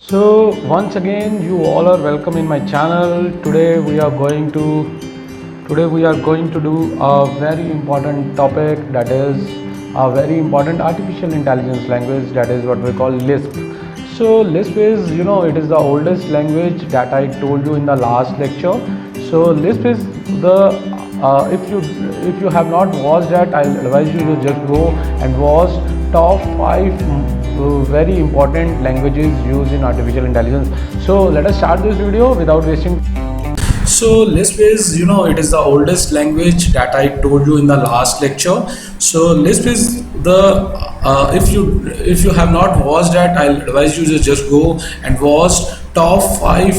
So once again, you all are welcome in my channel. Today we are going to do a very important topic, that is a very important artificial intelligence language, that is what we call LISP. So LISP is, it is the oldest language that I told you in the last lecture. So LISP is the if you have not watched that, I'll advise you to just go and watch top 5 very important languages used in artificial intelligence. So let us start this video without wasting. So LISP is, it is the oldest language that I told you in the last lecture. So LISP is the if you have not watched that, I'll advise you to just go and watch top 5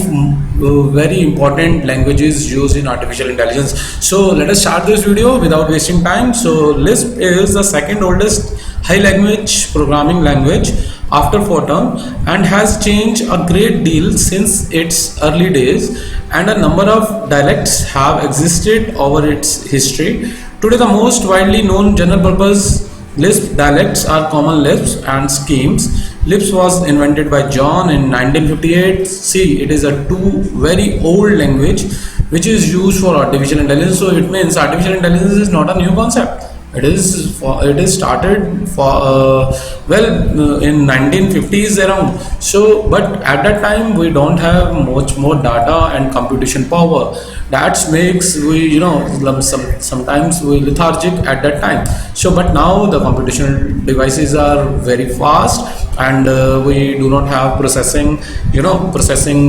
very important languages used in artificial intelligence. So let us start this video without wasting time. So LISP is the second oldest high language programming language after Fortran and has changed a great deal since its early days, and a number of dialects have existed over its history. Today the most widely known general purpose LISP dialects are Common Lisp and Schemes. LISP was invented by John in 1958. See, it is a very old language which is used for artificial intelligence. So it means artificial intelligence is not a new concept. It is started for in 1950s around. So but at that time we don't have much more data and computation power. That makes we sometimes we lethargic at that time. So but now the computational devices are very fast, and we do not have processing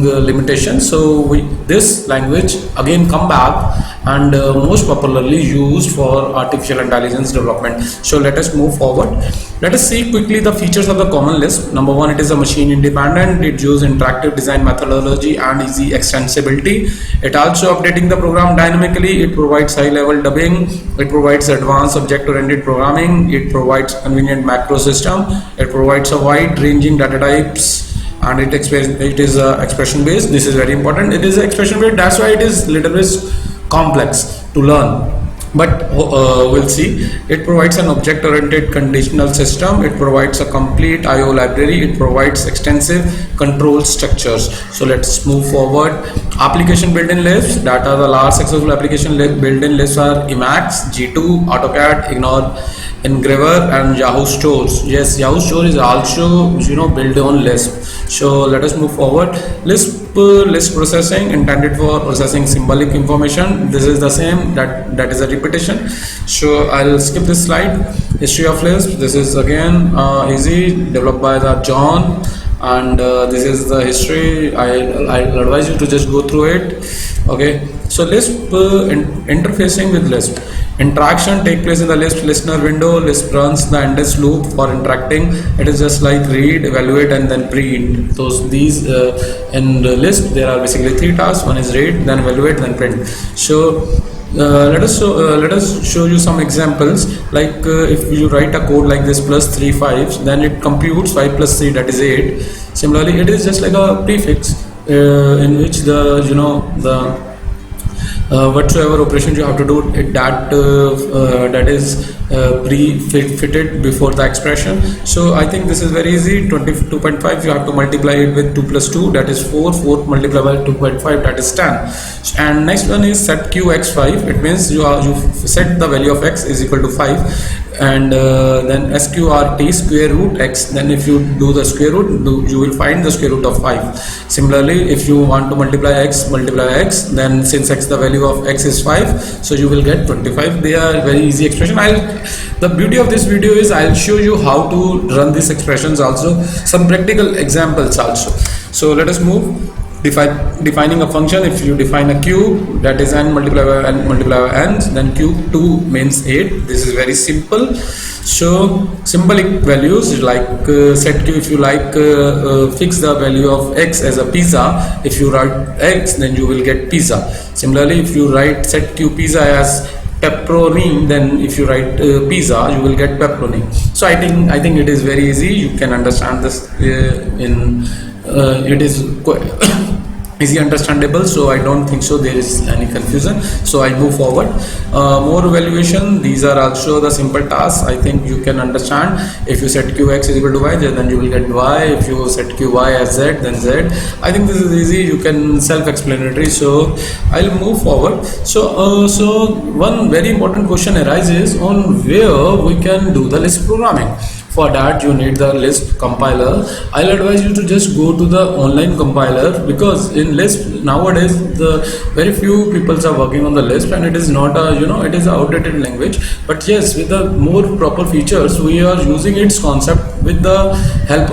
limitations. So this language again come back and most popularly used for artificial intelligence development. So let us move forward. Let us see quickly the features of the Common Lisp. Number one, it is a machine independent. It uses interactive design methodology and easy extensibility. It also updating the program dynamically. It provides high level dubbing. It provides advanced object oriented programming. It provides convenient macro system. It provides a wide ranging data types, and it is expression based. This is very important. It is expression based. That's why it is little bit complex to learn, but we'll see. It provides an object oriented conditional system. It provides a complete IO library. It provides extensive control structures. So let's move forward. Application built-in Lisp. That are the last successful application built-in Lisp are Emacs, G2, AutoCAD, Engraver, and Yahoo Stores. Yes, Yahoo Store is also built on Lisp. So let us move forward. Lisp processing, intended for processing symbolic information. This is the same, that is a repetition. So I'll skip this slide. History of Lisp. This is again easy, developed by the John, and this is the history. I'll advise you to just go through it. Okay, so Lisp interfacing with Lisp. Interaction take place in the Lisp listener window. Lisp runs the endless loop for interacting. It is just like read, evaluate, and then print. These in the Lisp there are basically 3 tasks. One is read, then evaluate, then print. So let us show you some examples. Like if you write a code like this, plus 3 5s, then it computes 5 plus 3, that is 8. Similarly, it is just like a prefix in which the whatsoever operations you have to do, that is pre-fitted before the expression. So I think this is very easy. 22.5 you have to multiply it with 2 plus 2, that is 4. 4 multiplied by 2.5, that is 10. And next one is set q x 5. It means you set the value of x is equal to 5, and then sqrt square root x. Then if you do the square root, you will find the square root of 5. Similarly, if you want to multiply x, then since x, the value of x is 5, so you will get 25. They are very easy expression. The beauty of this video is I'll show you how to run these expressions, also some practical examples also. So let us move. Defining a function. If you define a cube, that is n multiplied by n multiplied by n, then cube 2 means 8. This is very simple. So symbolic values like set q. If you like fix the value of x as a pizza, if you write x, then you will get pizza. Similarly, if you write set q pizza as pepperoni, then if you write pizza, you will get pepperoni. So I think it is very easy. You can understand this it is easy understandable, so I don't think so there is any confusion, so I move forward. More evaluation, these are also the simple tasks. I think you can understand. If you set qx is equal to y, then you will get y. If you set qy as z, then z. I think this is easy, you can self-explanatory, so I'll move forward. So one very important question arises on where we can do the Lisp programming. For that you need the Lisp compiler. I'll advise you to just go to the online compiler, because in Lisp nowadays the very few people are working on the Lisp, and it is not a, it is an outdated language. But yes, with the more proper features, we are using its concept with the help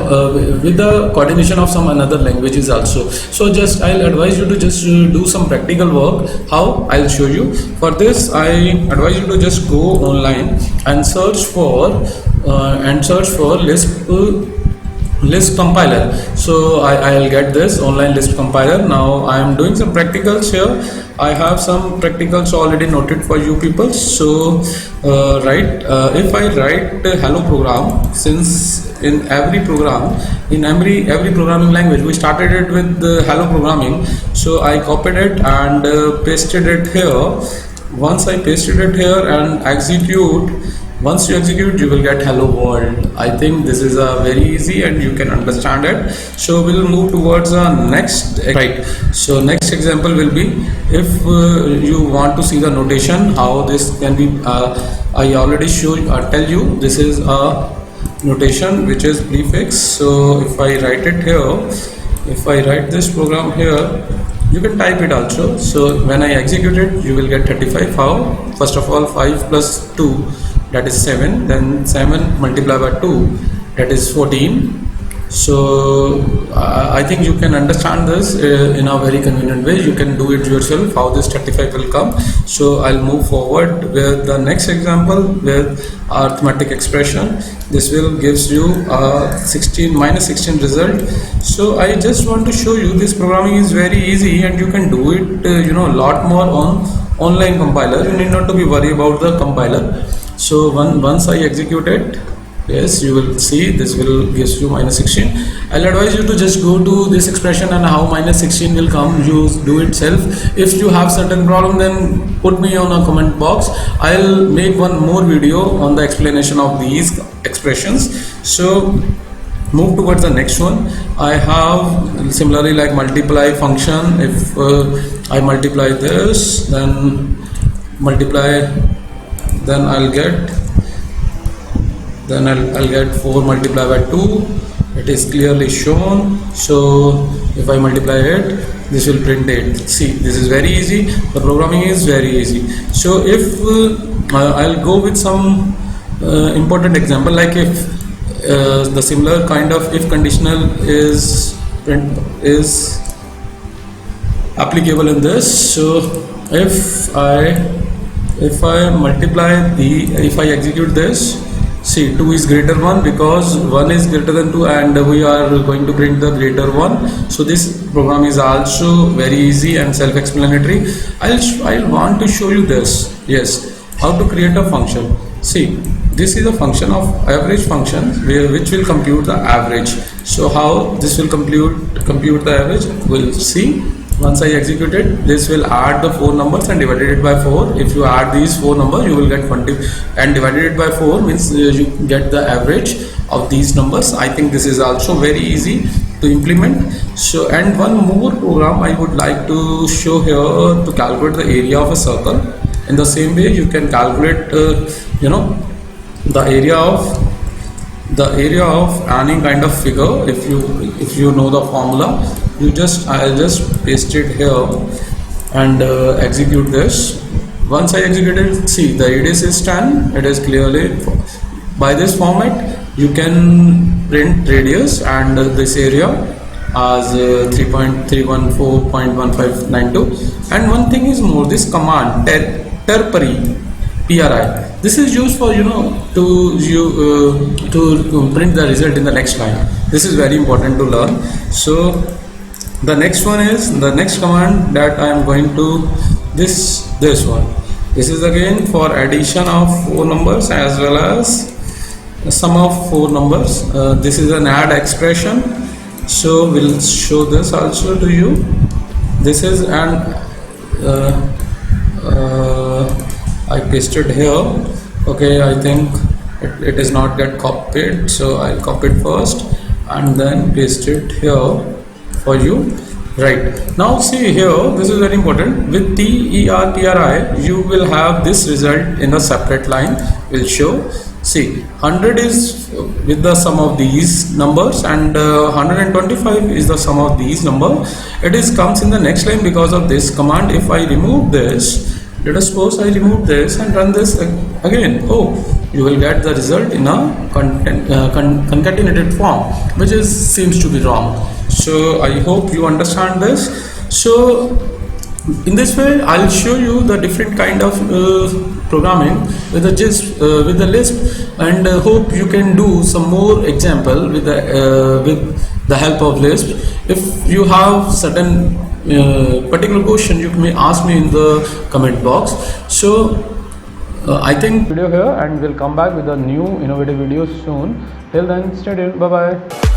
with the coordination of some another languages also. So just I'll advise you to just do some practical work. How? I'll show you. For this I advise you to just go online and search for Lisp compiler. So I'll get this online Lisp compiler. Now I am doing some practicals here. I have some practicals already noted for you people. So if I write a hello program, since in every programming language we started it with the hello programming, so I copied it and pasted it here. Once I pasted it here and once you execute, you will get hello world. I think this is a very easy and you can understand it. So we'll move towards the next. So next example will be, if you want to see the notation, how this can be, I already tell you this is a notation which is prefix. So if I write it here, if I write this program here, you can type it also. So when I execute it, you will get 35. How? First of all, 5 plus 2, that is 7, then 7 multiplied by 2, that is 14. So I think you can understand this in a very convenient way. You can do it yourself how this 35 will come. So I'll move forward with the next example with arithmetic expression. This will gives you a minus 16 result. So I just want to show you this programming is very easy and you can do it a lot more on online compiler. You need not to be worried about the compiler. So once I execute it, yes, you will see this will gives you minus 16. I'll advise you to just go to this expression and how minus 16 will come. You do it self. If you have certain problem, then put me on a comment box. I'll make one more video on the explanation of these expressions. So move towards the next one. I have similarly like multiply function. If I multiply this, then I'll get 4 multiplied by 2. It is clearly shown. So if I multiply it, this will print 8. See, this is very easy. The programming is very easy. So if I'll go with some important example, like if the similar kind of if conditional is applicable in this. So if I execute this, see, 2 is greater 1 because 1 is greater than 2 and we are going to print the greater 1. So this program is also very easy and self-explanatory. I'll want to show you this. Yes, how to create a function. See, this is a function of average function which will compute the average. So how this will compute the average, we'll see. Once I execute it, this will add the 4 numbers and divided it by 4. If you add these 4 numbers, you will get 20 and divided it by 4 means you get the average of these numbers. I think this is also very easy to implement. So, and one more program I would like to show here to calculate the area of a circle. In the same way, you can calculate the area of any kind of figure. If you know the formula, I'll just paste it here and execute this. Once I execute it, see, the radius is 10. It is clearly by this format you can print radius and this area as 3.314.1592. and one thing is more, this command terpari, this is used for to print the result in the next line. This is very important to learn. So the next one is the next command that I am going to this one. This is again for addition of 4 numbers as well as sum of 4 numbers. This is an add expression. So we'll show this also to you. this is an I pasted here. Okay, I think it is not get copied, so I'll copy it first and then paste it here for you. Right, now see here, this is very important. With TERTRI you will have this result in a separate line. Will show, see, 100 is with the sum of these numbers and 125 is the sum of these numbers. It is comes in the next line because of this command. If I remove this, let us suppose I remove this and run this again, oh, you will get the result in a concatenated form, which seems to be wrong. So I hope you understand this. So in this way I'll show you the different kind of programming with the Lisp, and hope you can do some more example with the help of Lisp. If you have certain particular question, you may ask me in the comment box. So I think video here, and we'll come back with a new innovative video soon. Till then, stay tuned. Bye bye.